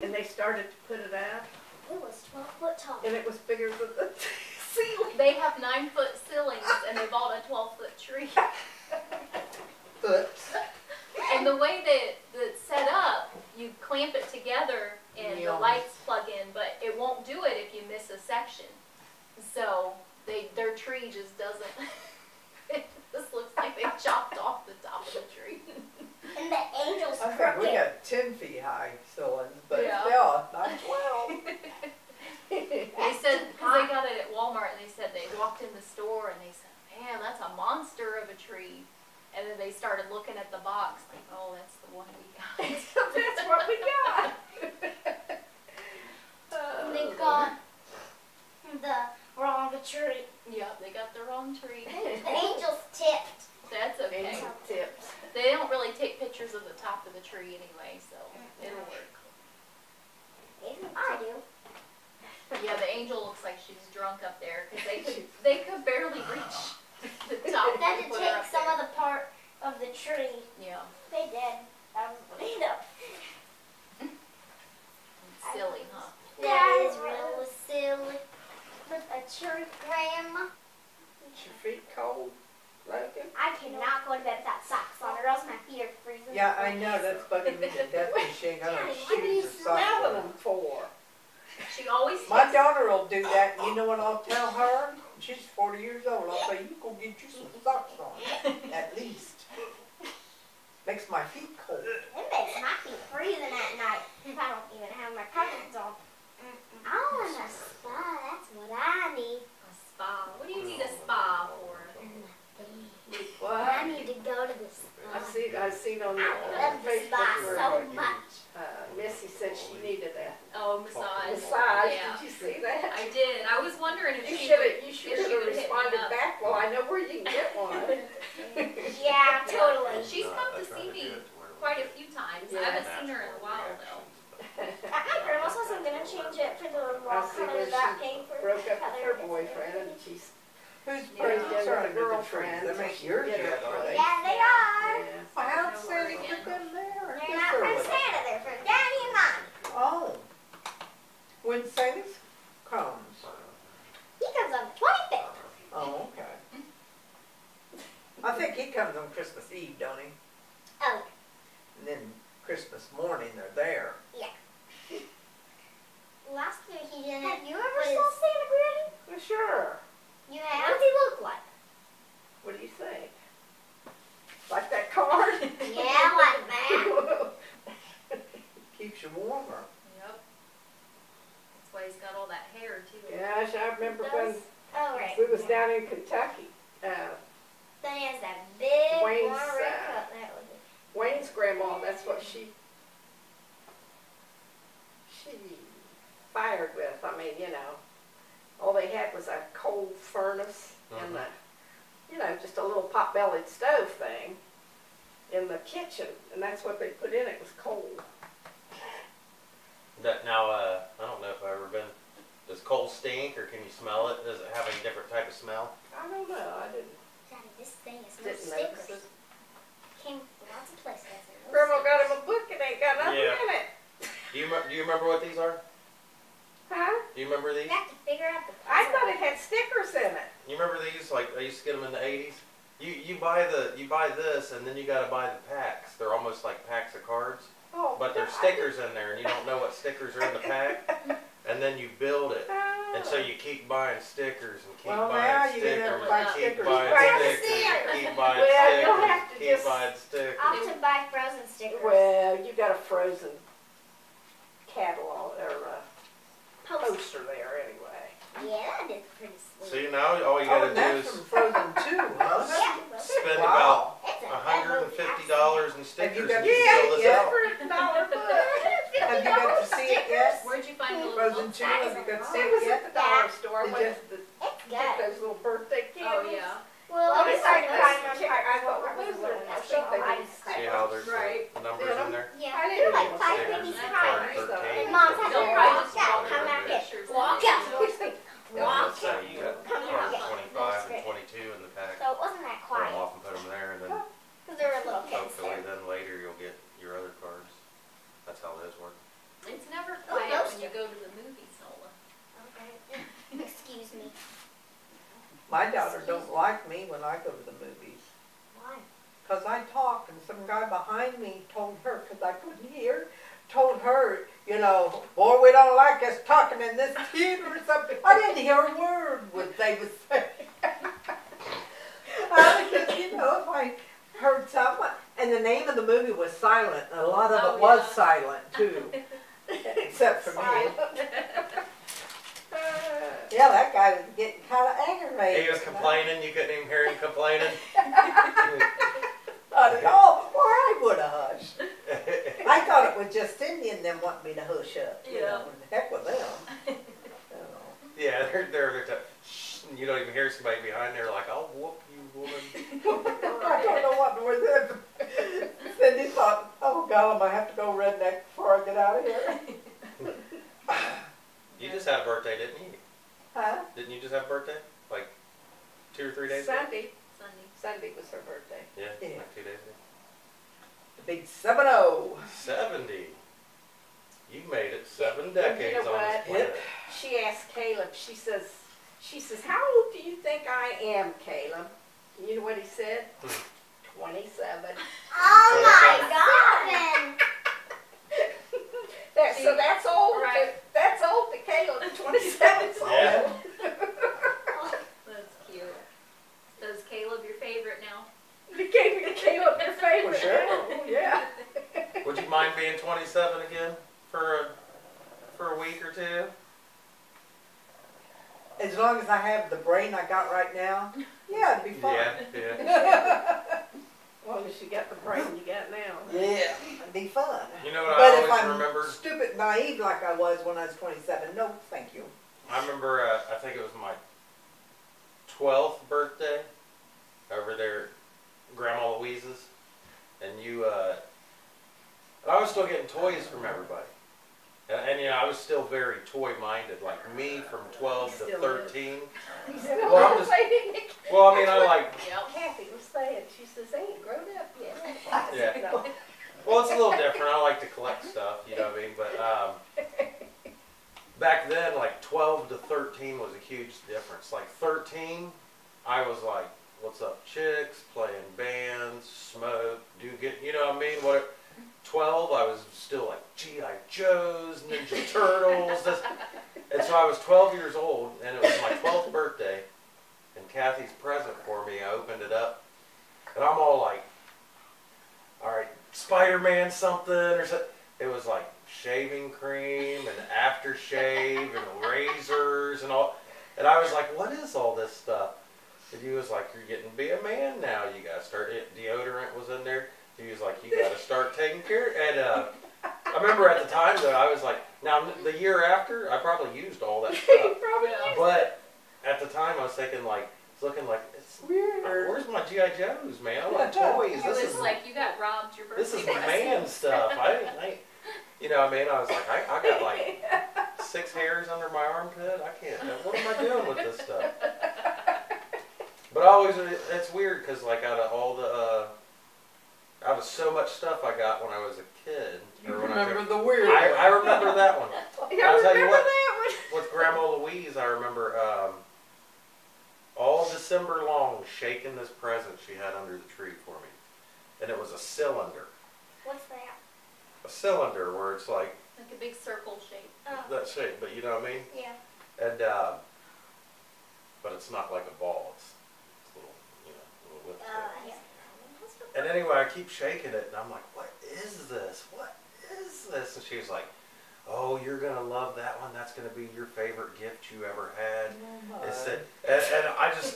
And they started to put it out. It was 12 foot tall. And it was bigger than the ceiling. They have 9-foot ceilings and they bought a 12-foot tree. And the way that it's set up, you clamp it together and the lights plug in, but it won't do it if you miss a section. So their tree just doesn't. It just looks like they chopped off the top of the tree. And the angel's I think crooked. we got 10 feet high ceilings, but Yeah. not 12. They said, because they got it at Walmart, and they said they walked in the store and they said, man, that's a monster of a tree. And then they started looking at the box like, oh, that's the one we got. That's what we got. They got the wrong tree. Yep, they got the wrong tree. The angel's tipped. That's okay. Angel tips. They don't really take pictures of the top of the tree anyway, so it'll work. I do. Yeah, the angel looks like she's drunk up there because they could barely reach the top. They had to take some of the part of the tree. Yeah. They did. That was funny though. Silly, huh? That is really silly. With a tree, Grandma. Is your feet cold, Logan? I cannot go to bed without socks on, or else my feet are freezing. Yeah, I know. That's bugging me to death because she ain't got no shoes or socks on. for? She always My takes, daughter will do that. You know what I'll tell her? She's 40 years old. I'll say, you go get you some socks on, at least. Makes my feet cold. It makes my feet freezing at night if I don't even have my coverings on. I want a spa. That's what I need. a spa. What do you need a spa for? What? I need to go to the I spa. seen on I love the spa Facebook so where much. Missy said she needed a Oh, massage. massage. Yeah. Did you see that? I did. I was wondering if You she should would, have if she would responded hit me up. back. Well, I know where you can get one. Yeah, totally. She's come to see me quite a few times. I haven't seen her in a while though. My grandma says I'm going to change it for the I wall see color where that she pink for broke up with color. her boyfriend and she's Who's Yeah, brings with her a under the girlfriend. trees? That makes yours Yeah. yet, are they? Yeah, they are. Well, how'd Sandy put them there? They're not from Santa, they're from Daddy and Mom. Oh. When Sandy comes. He comes on the 25th. Oh, okay. I think he comes on Christmas Eve, don't he? Oh, And then Christmas morning they're there. yeah. Last year he didn't. Have you ever saw Santa Granny? well, sure. You have? What does he look like? What do you think? Like that card? Yeah, like that. Keeps you warmer. Yep. That's why he's got all that hair too. Gosh, I remember when Oh, right. we was down in Kentucky. Then he has that big Wayne's, warm red coat. That was it. Wayne's grandma, that's what she fired with. I mean, you know, all they had was a coal furnace and the, you know, just a little pot-bellied stove thing in the kitchen, and that's what they put in it was coal. That now, I don't know if I've ever been. Does coal stink, or can you smell it? Does it have any different type of smell? I don't know. I didn't This thing is no notice stickers. it. Came from lots of places. No Grandma got stickers. him a book and ain't got nothing Yeah. in it. Do you remember what these are? Huh? Do you remember these? You have to figure out the I puzzle. thought it had stickers in it. You remember these? Like I used to get them in the '80s. You buy this, and then you got to buy the packs. They're almost like packs of cards, Oh, but there's God. stickers in there, and you don't know what stickers are in the pack. And then you build it, and so you keep buying stickers and keep Well, now buying you didn't stickers have to buy and keep stickers. buying Right. stickers and keep buying Well, you'll stickers have and to keep just- buying stickers. I'll have to buy frozen stickers. Well, you got a frozen catalog or Post. poster there anyway. Yeah, that is pretty sweet. See, now all you Oh, gotta and do that's is from Frozen too, huh? Yeah, spend Wow. about it's a $150 in Have stickers you and got you to fill see this it out. For a dollar book. Have you got to see it yet? Where'd you find the little Frozen book? 2, have you got to see It it was at yet? the dollar store. It When just, It's get good. those little birthday Oh candles. yeah. Well, we we started started buying buying them I thought, for what was there? I Christmas. think they I did See how there's Right. the numbers in there? Yeah, I they're didn't like even 5 see pennies them. high. So- And Mom's had to They'll walk probably out, just come put out, their get pictures in walk there. out. Yeah, Walk let's say you got Come here, yeah. 125 and 22 in the pack. So it wasn't that Put them quiet. off and put them there, and then Because there were little kids hopefully there. then later you'll get your other cards. That's how those work. It's never to go to the movies, Nola. Okay. Excuse me. My daughter don't like me when I go to the movies. Why? Because I talk, and some guy behind me told her, because I couldn't hear, told her, you know, boy, we don't like us talking in this theater or something. I didn't hear a word what they was saying. You know, if I heard something, and the name of the movie was silent, and a lot of it was silent, too, except for me. Yeah, that guy was getting kind of aggravated. He was complaining. You couldn't even hear him complaining. Not at all, or I would have hushed. I thought it was just Indian them wanting me to hush up. You know, the heck with them. You know. Yeah, they're shh, and you don't even hear somebody behind there like, "I'll whoop you, woman." I don't know what was it. Cindy thought, oh God, I might have to go redneck before I get out of here. You just had a birthday, didn't you? Huh? Didn't you just have a birthday? Like 2 or 3 days ago? Sunday was her birthday. Yeah, Yeah. like 2 days ago. The big 7-0. 70. You made it 7 You decades know on this what? planet. She asked Caleb, she says, how old do you think I am, Caleb? You know what he said? 27. Oh my God! So that's old. Right. That's old to Caleb. 27 is old. Yeah. That's cute. So is Caleb your favorite now? You gave me Caleb your favorite. For sure. Oh, yeah. Would you mind being 27 again for a week or two? As long as I have the brain I got right now, yeah, it'd be fun. Yeah. As long as you got the brain you got now. Yeah, it'd be fun. You know what But I if always I'm remember? stupid naive like I was when I was 27, no, thank you. I remember, I think it was my 12th birthday over there at Grandma Louise's. And I was still getting toys from everybody. And you know, I was still very toy-minded, like me from 12 to 13. Well, I'm just, well, I mean, I like, Kathy was saying, she says, they ain't grown up yet. yeah. No. Well, it's a little different. I like to collect stuff, you know what I mean? But back then, like 12 to 13 was a huge difference. Like 13, I was like, what's up, chicks, playing bands, smoke, you know what I mean? 12, I was still like G.I. Joes, Ninja Turtles. And so I was 12 years old, and it was my 12th birthday, and Kathy's present for me, I opened it up, and I'm all like, all right, Spider-Man something, or something. It was like shaving cream, and aftershave, and razors, and all. And I was like, what is all this stuff? And he was like, you're getting to be a man now. You got to start, deodorant was in there. He was like, you got to start taking care. And I remember at the time that I was like, now the year after, I probably used all that stuff. But at the time, I was thinking like, it's looking like, where's my G.I. Joes, man? I want toys. It was like you got robbed your birthday. This is man stuff. You know what I mean? I was like, I got like 6 hairs under my armpit. I can't, what am I doing with this stuff? But it's weird because like out of so much stuff I got when I was a kid. You remember the weird I remember that one. I'll tell you what, that with Grandma Louise, I remember all December long shaking this present she had under the tree for me. And it was a cylinder. What's that? A cylinder where it's like a big circle shape. Oh. that shape, but you know what I mean? Yeah. And but it's not like a ball. It's a little, you know, a little whip. Yeah. And anyway, I keep shaking it, and I'm like, what is this? What is this? And she's like, oh, you're going to love that one. That's going to be your favorite gift you ever had. And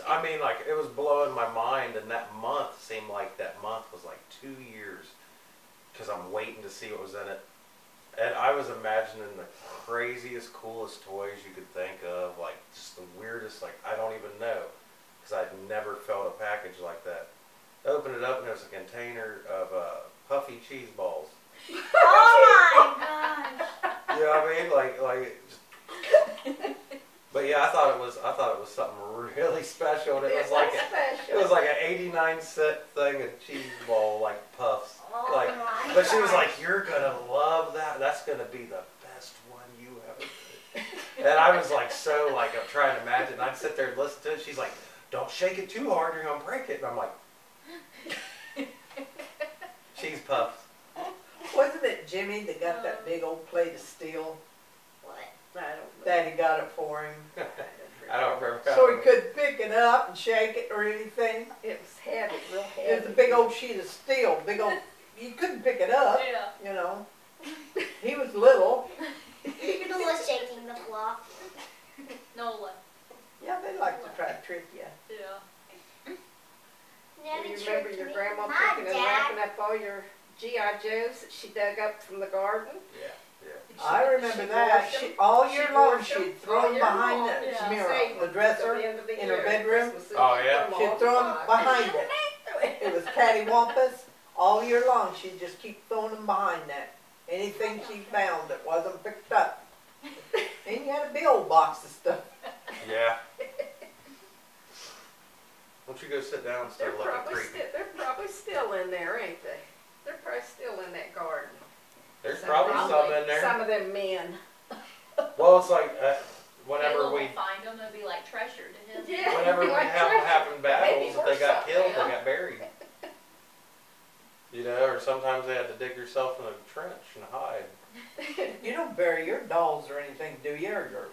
I mean, like, it was blowing my mind, and that month seemed like that month was like 2 years, because I'm waiting to see what was in it. And I was imagining the craziest, coolest toys you could think of, like, just the weirdest, like, I don't even know, because I'd never felt a package like that. I opened it up, and there was a container of puffy cheese balls. Oh my gosh. You know what I mean? Like just, but yeah, I thought it was something really special, and it was like an 89-cent thing of cheese ball, like puffs. Oh Like, my but she was gosh. like, "You're gonna love that. That's gonna be the best one you ever And I was like, so like, I'm trying to imagine. I'd sit there and listen to it. She's like, don't shake it too hard, you're gonna break it. And I'm like, cheese puffs. Wasn't it Jimmy that got that big old plate of steel? What? I don't know. Daddy got it for him. I don't remember. So he couldn't pick it up and shake it or anything. It was heavy, real heavy. It was a big old sheet of steel, big old, you couldn't pick it up, Yeah. you know. He was little. Nola's shaking the cloth. Nola. Yeah, they like to try to trick you. Yeah. Never You remember tricked your me. grandma My picking and dad. wrapping up all your G.I. Joes that she dug up from the garden? Yeah, yeah. I remember that. She, all year She long, washed them she'd throw all them year behind long. the Yeah. mirror, Save the them dresser, till the end of the in her year. bedroom. Christmas, Oh, she'd yeah. put 'em She'd all throw them aside. behind it. It was cattywampus. All year long, she'd just keep throwing them behind that. Anything she found that wasn't picked up. And you had a big old box of stuff. Yeah. Why don't you go sit down and They're start looking probably, creepy? they're probably still in there, ain't they? They're probably still in that garden. There's probably some in there. Some of them men. Well, it's like Whenever whenever we we'll find them, they'll be like treasure to him. Yeah. whenever we Like have treasure. having battles, Maybe if worth they got something, killed, yeah. they got buried. You know, or sometimes they had to dig yourself in a trench and hide. You don't bury your dolls or anything, do you? Or your